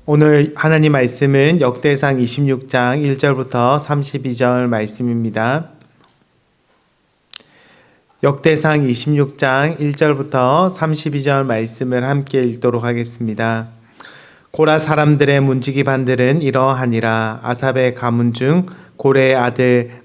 오늘 하나님 말씀은 역대상 26장 1절부터 32절 말씀입니다. 역대상 26장 1절부터 32절 말씀을 함께 읽도록 하겠습니다. 고라 사람들의 문지기 반들은 이러하니라. 아삽의 가문 중 고레의 아들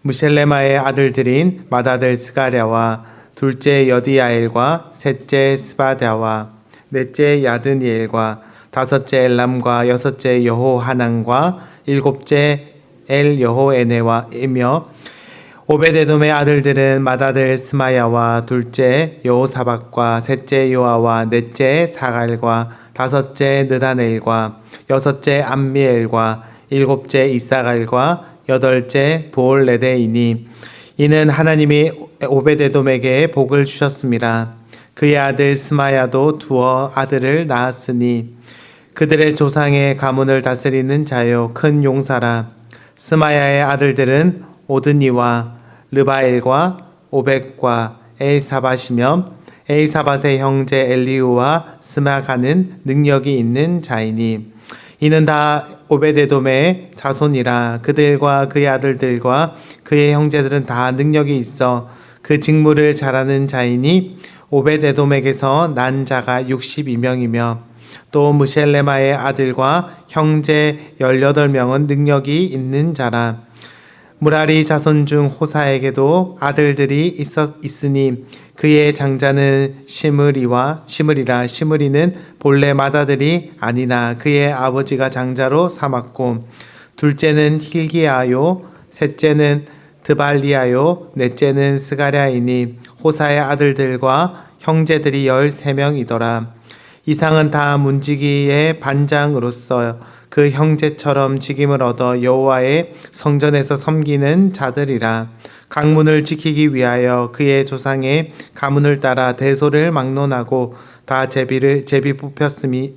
무셀레마의 아들들인 맏아들 스가랴와 둘째 여디야엘과 셋째 스바랴와 넷째 야드니엘과 다섯째 엘람과 여섯째 여호하난과 일곱째 엘여호에네와이며 오베데돔의 아들들은 맏아들 스마야와 둘째 여호사박과 셋째 요아와 넷째 사갈과 다섯째 느다넬과 여섯째 암미엘과 일곱째 이사갈과 여덟째 보올레데이니 이는 하나님이 오베데돔에게 복을 주셨습니다. 그의 아들 스마야도 두어 아들을 낳았으니 그들의 조상의 가문을 다스리는 자요 큰 용사라. 스마야의 아들들은 오드니와 르바엘과 오벡과 엘사밧이며 엘사밧의 형제 엘리우와 스마가는 능력이 있는 자이니 이는 다 오베데돔의 자손이라. 그들과 그의 아들들과 그의 형제들은 다 능력이 있어 그 직무를 잘하는 자이니 오베데돔에게서 난 자가 62명이며 또 무셀레마의 아들과 형제 18명은 능력이 있는 자라. 무라리 자손 중 호사에게도 아들들이 있으니 그의 장자는 시므리라. 시므리는 본래 맏아들이 아니나 그의 아버지가 장자로 삼았고 둘째는 힐기야요 셋째는 드발리야요 넷째는 스가랴이니 호사의 아들들과 형제들이 13명이더라. 이상은 다 문지기의 반장으로서 그 형제처럼 직임을 얻어 여호와의 성전에서 섬기는 자들이라. 강문을 지키기 위하여 그의 조상의 가문을 따라 대소를 막론하고 다 제비 뽑혔으니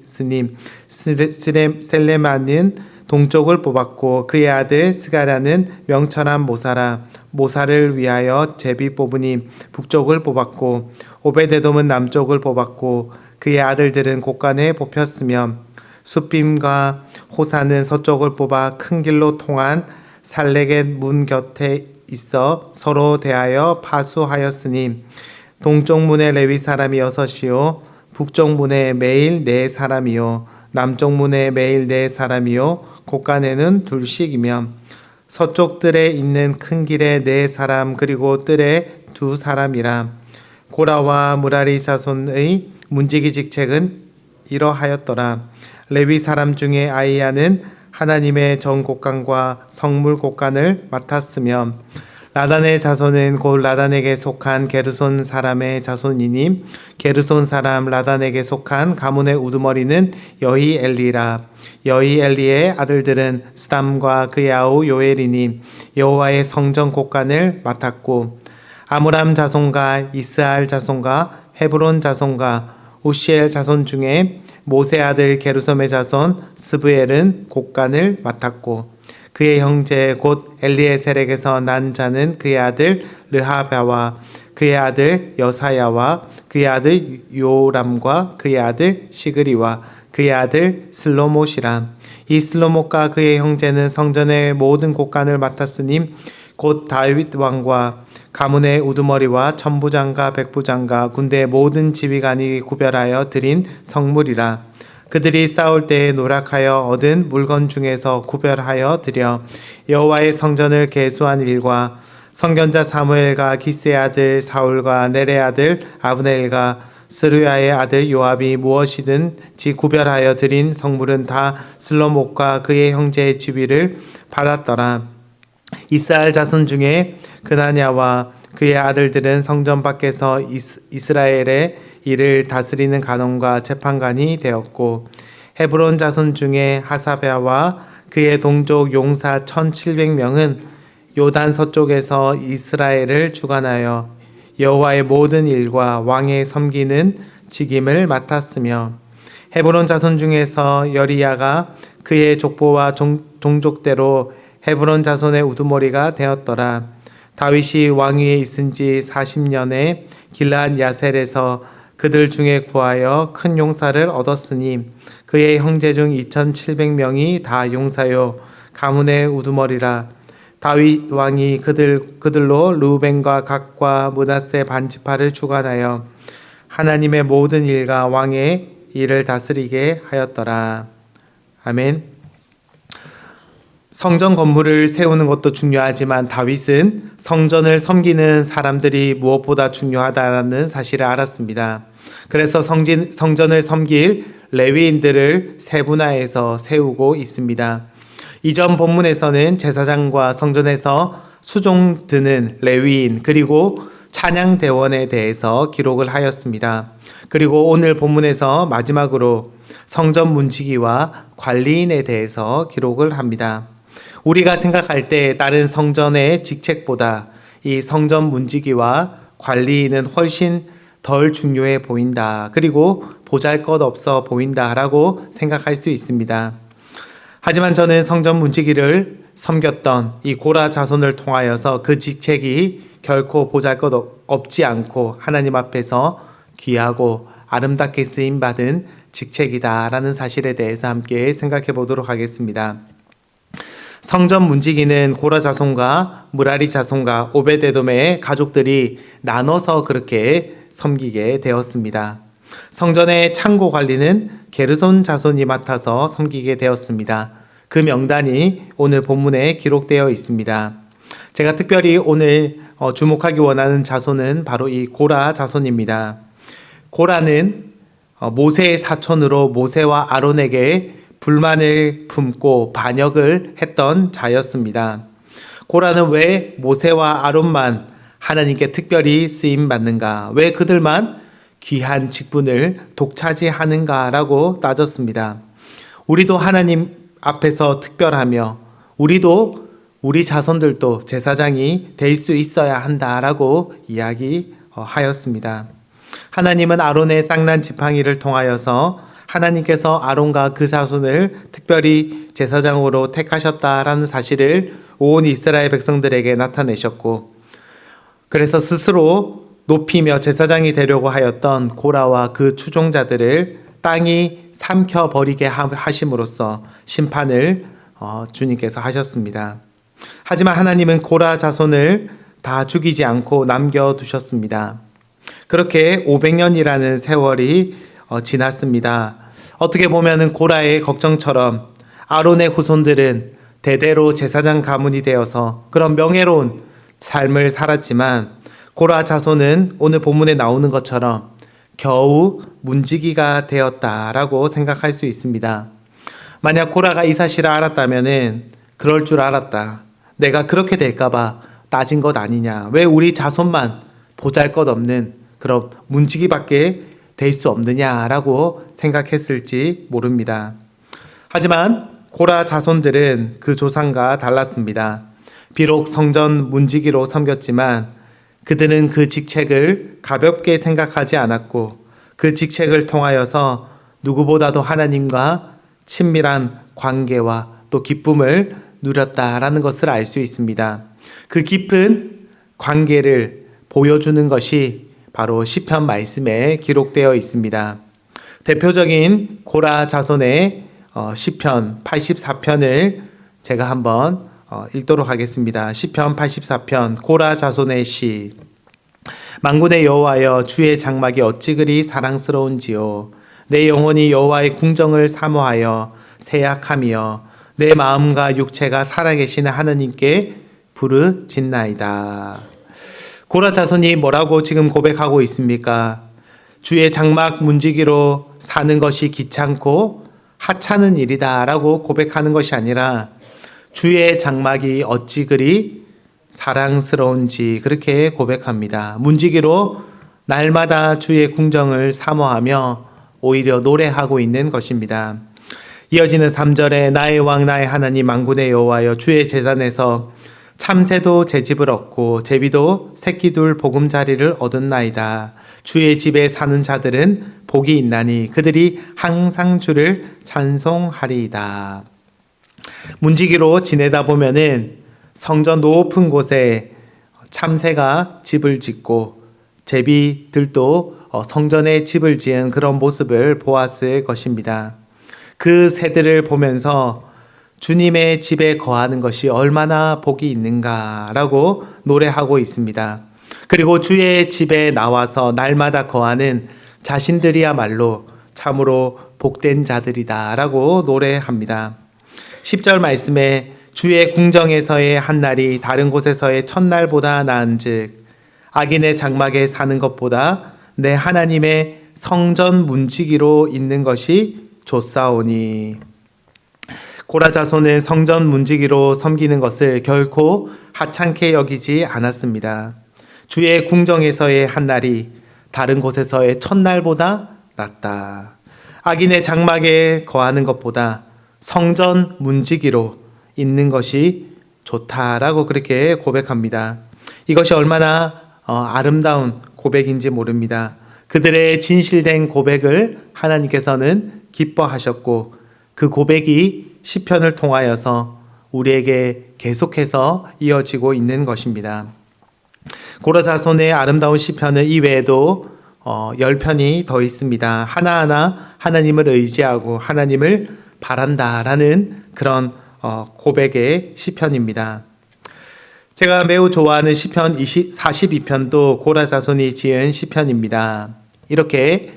셀레마는 동쪽을 뽑았고 그의 아들 스가랴는 명철한 모사를 위하여 제비 뽑으니 북쪽을 뽑았고 오베데돔은 남쪽을 뽑았고 그의 아들들은 곳간에 뽑혔으며 숫빔과 호사는 서쪽을 뽑아 큰 길로 통한 살레겟 문 곁에 있어 서로 대하여 파수하였으니 동쪽 문에 레위 사람이 6이요 북쪽 문에 매일 4사람이요 남쪽 문에 매일 4사람이요 곳간에는 2씩이며 서쪽 뜰에 있는 큰 길에 4사람 그리고 뜰에 2사람이라. 고라와 무라리 자손의 문지기 직책은 이러하였더라. 레위 사람 중에 아이야는 하나님의 전 곳간과 성물 곳간을 맡았으며 라단의 자손은 곧 라단에게 속한 게르손 사람의 자손이니 게르손 사람 라단에게 속한 가문의 우두머리는 여히엘리라. 여히엘리의 아들들은 스담과 그의 아우 요엘이니 여호와의 성전 곳간을 맡았고 아므람 자손과 이스알 자손과 헤브론 자손과 우시엘 자손 중에 모세 아들 게르솜의 자손 스브엘은 곳간을 맡았고 그의 형제 곧 엘리에셀에게서 난 자는 그의 아들 르하바와 그의 아들 여사야와 그의 아들 요람과 그의 아들 시그리와 그의 아들 슬로못이라. 이 슬로못과 그의 형제는 성전의 모든 곳간을 맡았으니 곧 다윗 왕과 가문의 우두머리와 천부장과 백부장과 군대의 모든 지휘관이 구별하여 드린 성물이라. 그들이 싸울 때에 노력하여 얻은 물건 중에서 구별하여 드려 여호와의 성전을 계수한 일과 선견자 사무엘과 기스의 아들 사울과 넬의 아들 아브넬과 스루야의 아들 요압이 무엇이든지 구별하여 드린 성물은 다 슬로못과 그의 형제의 지위를 받았더라. 이스라엘 자손 중에 그나냐와 그의 아들들은 성전 밖에서 이스라엘의 일을 다스리는 간원과 재판관이 되었고 헤브론 자손 중에 하사베와 그의 동족 용사 1700명은 요단 서쪽에서 이스라엘을 주관하여 여호와의 모든 일과 왕의 섬기는 직임을 맡았으며 헤브론 자손 중에서 여리야가 그의 족보와 종족대로 헤브론 자손의 우두머리가 되었더라. 다윗이 왕위에 있은 지 40년에 길앗 야셀에서 그들 중에 구하여 큰 용사를 얻었으니 그의 형제 중 2,700명이 다 용사요 가문의 우두머리라. 다윗 왕이 그들로 르우벤과 갓과 므낫세 반지파를 주관하여 하나님의 모든 일과 왕의 일을 다스리게 하였더라. 아멘. 성전 건물을 세우는 것도 중요하지만 다윗은 성전을 섬기는 사람들이 무엇보다 중요하다는 사실을 알았습니다. 그래서 성전을 섬길 레위인들을 세분화해서 세우고 있습니다. 이전 본문에서는 제사장과 성전에서 수종 드는 레위인 그리고 찬양대원에 대해서 기록을 하였습니다. 그리고 오늘 본문에서 마지막으로 성전 문지기와 관리인에 대해서 기록을 합니다. 우리가 생각할 때 다른 성전의 직책보다 이 성전 문지기와 관리인은 훨씬 덜 중요해 보인다. 그리고 보잘것없어 보인다라고 생각할 수 있습니다. 하지만 저는 성전 문지기를 섬겼던 이 고라 자손을 통하여서 그 직책이 결코 보잘것없지 않고 하나님 앞에서 귀하고 아름답게 쓰임받은 직책이다라는 사실에 대해서 함께 생각해 보도록 하겠습니다. 성전 문지기는 고라 자손과 무라리 자손과 오베데돔의 가족들이 나눠서 그렇게 섬기게 되었습니다. 성전의 창고 관리는 게르손 자손이 맡아서 섬기게 되었습니다. 그 명단이 오늘 본문에 기록되어 있습니다. 제가 특별히 오늘 주목하기 원하는 자손은 바로 이 고라 자손입니다. 고라는 모세의 사촌으로 모세와 아론에게 불만을 품고 반역을 했던 자였습니다. 고라는 왜 모세와 아론만 하나님께 특별히 쓰임받는가? 왜 그들만 귀한 직분을 독차지하는가라고 따졌습니다. 우리도 하나님 앞에서 특별하며 우리 자손들도 제사장이 될 수 있어야 한다라고 이야기하였습니다. 하나님은 아론의 쌍난 지팡이를 통하여서 하나님께서 아론과 그 자손을 특별히 제사장으로 택하셨다라는 사실을 온 이스라엘 백성들에게 나타내셨고, 그래서 스스로 높이며 제사장이 되려고 하였던 고라와 그 추종자들을 땅이 삼켜버리게 하심으로써 심판을 주님께서 하셨습니다. 하지만 하나님은 고라 자손을 다 죽이지 않고 남겨두셨습니다. 그렇게 500년이라는 세월이 지났습니다. 어떻게 보면 고라의 걱정처럼 아론의 후손들은 대대로 제사장 가문이 되어서 그런 명예로운 삶을 살았지만 고라 자손은 오늘 본문에 나오는 것처럼 겨우 문지기가 되었다라고 생각할 수 있습니다. 만약 고라가 이 사실을 알았다면 그럴 줄 알았다. 내가 그렇게 될까봐 따진 것 아니냐. 왜 우리 자손만 보잘것없는 그런 문지기밖에 될 수 없느냐라고 생각했을지 모릅니다. 하지만 고라 자손들은 그 조상과 달랐습니다. 비록 성전 문지기로 섬겼지만 그들은 그 직책을 가볍게 생각하지 않았고 그 직책을 통하여서 누구보다도 하나님과 친밀한 관계와 또 기쁨을 누렸다라는 것을 알 수 있습니다. 그 깊은 관계를 보여주는 것이 바로 시편 말씀에 기록되어 있습니다. 대표적인 고라 자손의 시편 84편을 제가 한번 읽도록 하겠습니다. 시편 84편 고라 자손의 시. 만군의 여호와여, 주의 장막이 어찌 그리 사랑스러운지요. 내 영혼이 여호와의 궁정을 사모하여 세약하며 내 마음과 육체가 살아계시는 하나님께 부르짖나이다. 고라 자손이 뭐라고 지금 고백하고 있습니까? 주의 장막 문지기로 사는 것이 귀찮고 하찮은 일이다 라고 고백하는 것이 아니라 주의 장막이 어찌 그리 사랑스러운지 그렇게 고백합니다. 문지기로 날마다 주의 궁정을 사모하며 오히려 노래하고 있는 것입니다. 이어지는 3절에 나의 왕 나의 하나님 만군의 여호와여, 주의 제단에서 참새도 제 집을 얻고 제비도 새끼둘 보금자리를 얻었나이다. 주의 집에 사는 자들은 복이 있나니 그들이 항상 주를 찬송하리이다. 문지기로 지내다 보면은 성전 높은 곳에 참새가 집을 짓고 제비들도 성전에 집을 지은 그런 모습을 보았을 것입니다. 그 새들을 보면서 주님의 집에 거하는 것이 얼마나 복이 있는가라고 노래하고 있습니다. 그리고 주의 집에 나와서 날마다 거하는 자신들이야말로 참으로 복된 자들이다라고 노래합니다. 10절 말씀에 주의 궁정에서의 한 날이 다른 곳에서의 첫날보다 나은즉 악인의 장막에 사는 것보다 내 하나님의 성전 문지기로 있는 것이 좋사오니. 고라 자손은 성전 문지기로 섬기는 것을 결코 하찮게 여기지 않았습니다. 주의 궁정에서의 한 날이 다른 곳에서의 첫날보다 낫다. 악인의 장막에 거하는 것보다 성전 문지기로 있는 것이 좋다라고 그렇게 고백합니다. 이것이 얼마나 아름다운 고백인지 모릅니다. 그들의 진실된 고백을 하나님께서는 기뻐하셨고 그 고백이 시편을 통하여서 우리에게 계속해서 이어지고 있는 것입니다. 고라 자손의 아름다운 시편은 이외에도 10편이 더 있습니다. 하나하나 하나님을 의지하고 하나님을 바란다라는 그런 고백의 시편입니다. 제가 매우 좋아하는 시편 42편도 고라 자손이 지은 시편입니다. 이렇게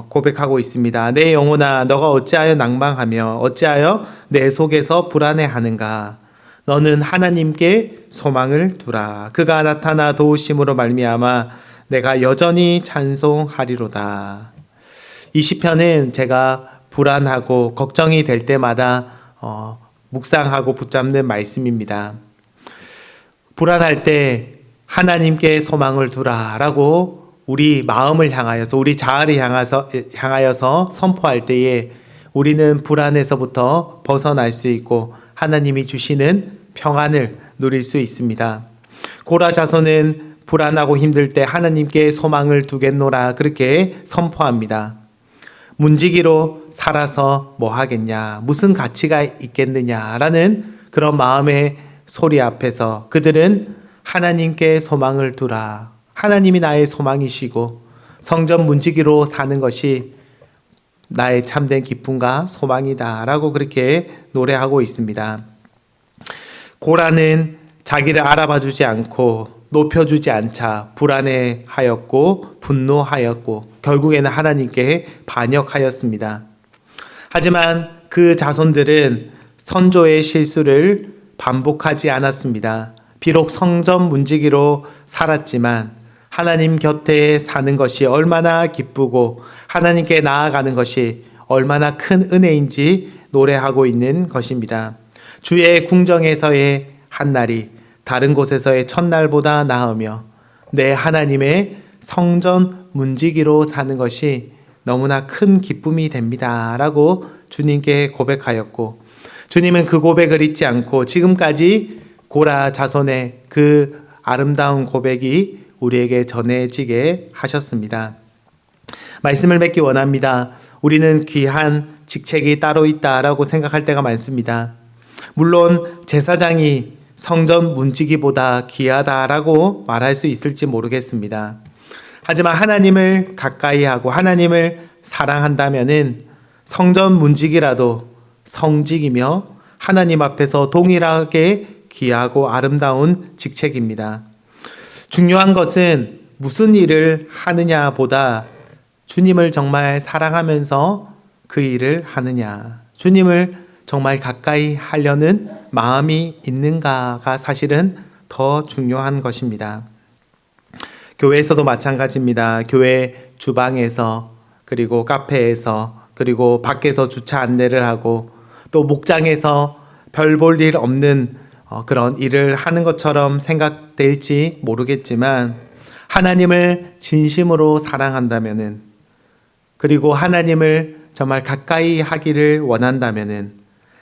고백하고 있습니다. 내 영혼아 너가 어찌하여 낭망하며 어찌하여 내 속에서 불안해하는가. 너는 하나님께 소망을 두라. 그가 나타나 도우심으로 말미암아 내가 여전히 찬송하리로다. 이 시편은 제가 불안하고 걱정이 될 때마다 묵상하고 붙잡는 말씀입니다. 불안할 때 하나님께 소망을 두라라고 우리 마음을 향하여서 우리 자아를 향하여서 선포할 때에 우리는 불안에서부터 벗어날 수 있고 하나님이 주시는 평안을 누릴 수 있습니다. 고라 자손은 불안하고 힘들 때 하나님께 소망을 두겠노라 그렇게 선포합니다. 문지기로 살아서 뭐 하겠냐, 무슨 가치가 있겠느냐라는 그런 마음의 소리 앞에서 그들은 하나님께 소망을 두라. 하나님이 나의 소망이시고 성전 문지기로 사는 것이 나의 참된 기쁨과 소망이다 라고 그렇게 노래하고 있습니다. 고라는 자기를 알아봐주지 않고 높여주지 않자 불안해하였고 분노하였고 결국에는 하나님께 반역하였습니다. 하지만 그 자손들은 선조의 실수를 반복하지 않았습니다. 비록 성전 문지기로 살았지만 하나님 곁에 사는 것이 얼마나 기쁘고 하나님께 나아가는 것이 얼마나 큰 은혜인지 노래하고 있는 것입니다. 주의 궁정에서의 한 날이 다른 곳에서의 첫날보다 나으며 내 하나님의 성전 문지기로 사는 것이 너무나 큰 기쁨이 됩니다 라고 주님께 고백하였고 주님은 그 고백을 잊지 않고 지금까지 고라 자손의 그 아름다운 고백이 우리에게 전해지게 하셨습니다. 말씀을 맺기 원합니다. 우리는 귀한 직책이 따로 있다라고 생각할 때가 많습니다. 물론 제사장이 성전 문지기보다 귀하다라고 말할 수 있을지 모르겠습니다. 하지만 하나님을 가까이 하고 하나님을 사랑한다면은 성전 문지기라도 성직이며 하나님 앞에서 동일하게 귀하고 아름다운 직책입니다. 중요한 것은 무슨 일을 하느냐보다 주님을 정말 사랑하면서 그 일을 하느냐, 주님을 정말 가까이 하려는 마음이 있는가가 사실은 더 중요한 것입니다. 교회에서도 마찬가지입니다. 교회 주방에서 그리고 카페에서 그리고 밖에서 주차 안내를 하고 또 목장에서 별 볼 일 없는 그런 일을 하는 것처럼 생각될지 모르겠지만 하나님을 진심으로 사랑한다면은 그리고 하나님을 정말 가까이 하기를 원한다면은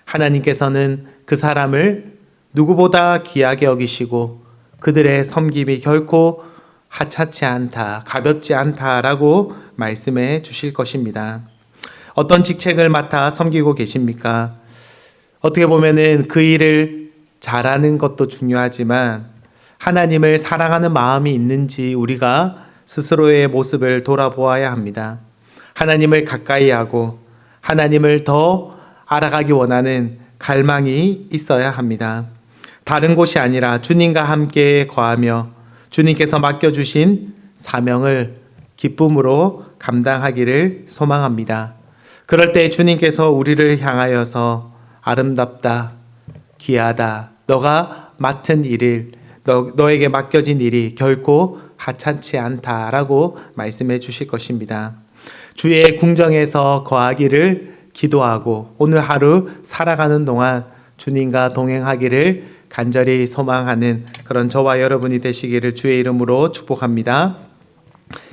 하나님께서는 그 사람을 누구보다 귀하게 여기시고 그들의 섬김이 결코 하찮지 않다, 가볍지 않다라고 말씀해 주실 것입니다. 어떤 직책을 맡아 섬기고 계십니까? 어떻게 보면은 그 일을 잘하는 것도 중요하지만 하나님을 사랑하는 마음이 있는지 우리가 스스로의 모습을 돌아보아야 합니다. 하나님을 가까이 하고 하나님을 더 알아가기 원하는 갈망이 있어야 합니다. 다른 곳이 아니라 주님과 함께 거하며 주님께서 맡겨주신 사명을 기쁨으로 감당하기를 소망합니다. 그럴 때 주님께서 우리를 향하여서 아름답다, 귀하다, 너가 맡은 일을, 너에게 맡겨진 일이 결코 하찮지 않다라고 말씀해 주실 것입니다. 주의 궁정에서 거하기를 기도하고 오늘 하루 살아가는 동안 주님과 동행하기를 간절히 소망하는 그런 저와 여러분이 되시기를 주의 이름으로 축복합니다.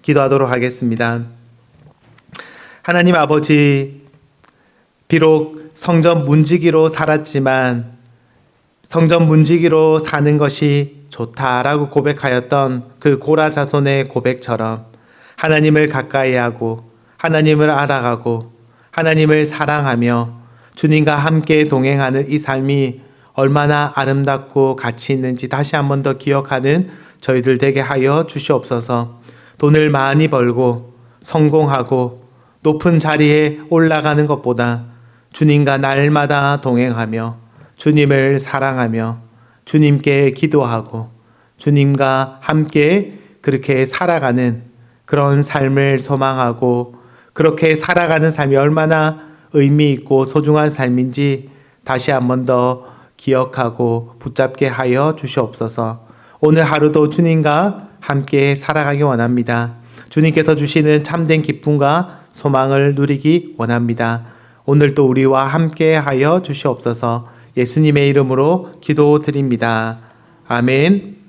기도하도록 하겠습니다. 하나님 아버지, 비록 성전 문지기로 살았지만 성전 문지기로 사는 것이 좋다라고 고백하였던 그 고라 자손의 고백처럼 하나님을 가까이 하고 하나님을 알아가고 하나님을 사랑하며 주님과 함께 동행하는 이 삶이 얼마나 아름답고 가치 있는지 다시 한 번 더 기억하는 저희들 되게 하여 주시옵소서. 돈을 많이 벌고 성공하고 높은 자리에 올라가는 것보다 주님과 날마다 동행하며 주님을 사랑하며 주님께 기도하고 주님과 함께 그렇게 살아가는 그런 삶을 소망하고 그렇게 살아가는 삶이 얼마나 의미 있고 소중한 삶인지 다시 한 번 더 기억하고 붙잡게 하여 주시옵소서. 오늘 하루도 주님과 함께 살아가기 원합니다. 주님께서 주시는 참된 기쁨과 소망을 누리기 원합니다. 오늘도 우리와 함께 하여 주시옵소서. 예수님의 이름으로 기도드립니다. 아멘.